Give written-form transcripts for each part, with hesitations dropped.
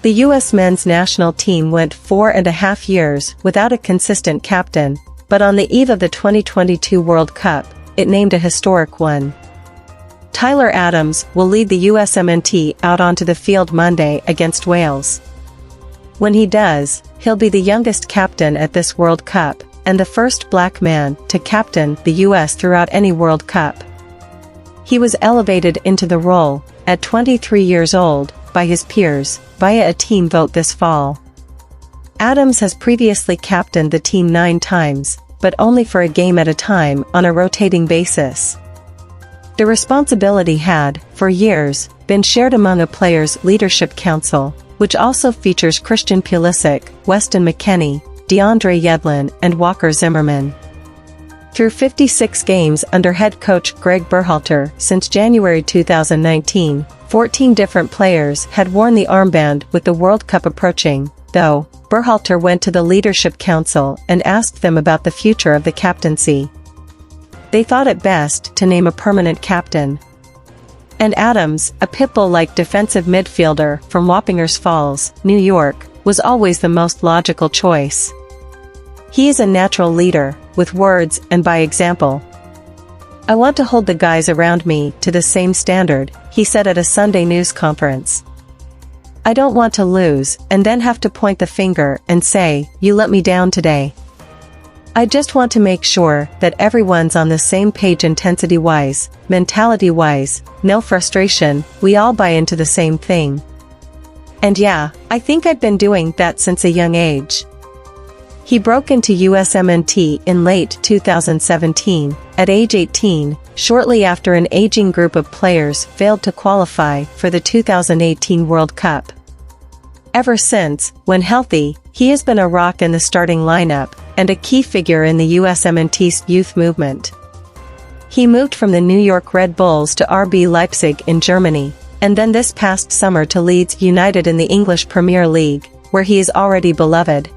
The U.S. men's national team went 4.5 years without a consistent captain, but on the eve of the 2022 World Cup, it named a historic one. Tyler Adams will lead the USMNT out onto the field Monday against Wales. When he does, he'll be the youngest captain at this World Cup, and the first black man to captain the US throughout any World Cup. He was elevated into the role, at 23 years old, by his peers, via a team vote this fall. Adams has previously captained the team 9 times, but only for a game at a time on a rotating basis. The responsibility had, for years, been shared among a players' leadership council, which also features Christian Pulisic, Weston McKennie, DeAndre Yedlin and Walker Zimmerman. Through 56 games under head coach Greg Berhalter since January 2019, 14 different players had worn the armband with the World Cup approaching, though, Berhalter went to the Leadership Council and asked them about the future of the captaincy. They thought it best to name a permanent captain. And Adams, a pitbull-like defensive midfielder from Wappingers Falls, New York, was always the most logical choice. He is a natural leader, with words and by example. "I want to hold the guys around me to the same standard," he said at a Sunday news conference. "I don't want to lose and then have to point the finger and say, 'You let me down today.' I just want to make sure that everyone's on the same page intensity-wise, mentality-wise, no frustration, we all buy into the same thing." And yeah, I think I'd been doing that since a young age. He broke into USMNT in late 2017, at age 18, shortly after an aging group of players failed to qualify for the 2018 World Cup. Ever since, when healthy, he has been a rock in the starting lineup, and a key figure in the USMNT's youth movement. He moved from the New York Red Bulls to RB Leipzig in Germany, and then this past summer to Leeds United in the English Premier League, where he is already beloved.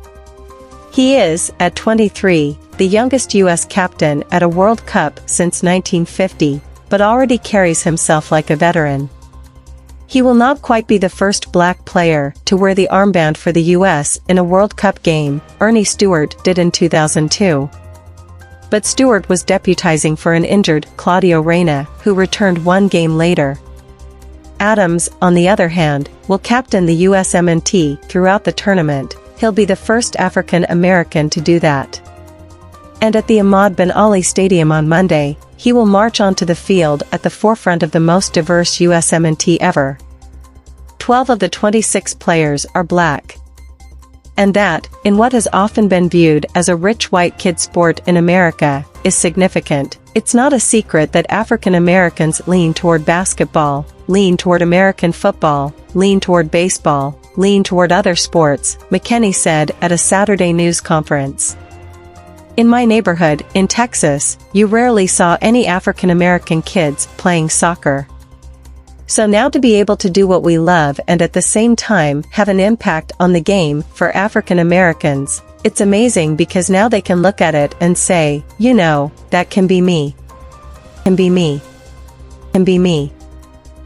He is, at 23, the youngest US captain at a World Cup since 1950, but already carries himself like a veteran. He will not quite be the first black player to wear the armband for the US in a World Cup game. Ernie Stewart did in 2002. But Stewart was deputizing for an injured Claudio Reyna, who returned 1 game later. Adams, on the other hand, will captain the USMNT throughout the tournament. He'll be the first African American to do that. And at the Ahmad bin Ali Stadium on Monday, he will march onto the field at the forefront of the most diverse USMNT ever. 12 of the 26 players are black. And that, in what has often been viewed as a rich white kid sport in America, is significant. It's not a secret that African Americans lean toward basketball, lean toward American football, lean toward baseball, lean toward other sports, McKennie said at a Saturday news conference. "In my neighborhood, in Texas, you rarely saw any African American kids playing soccer. So now to be able to do what we love and at the same time have an impact on the game for African Americans, it's amazing because now they can look at it and say, you know, that can be me. Can be me. Can be me."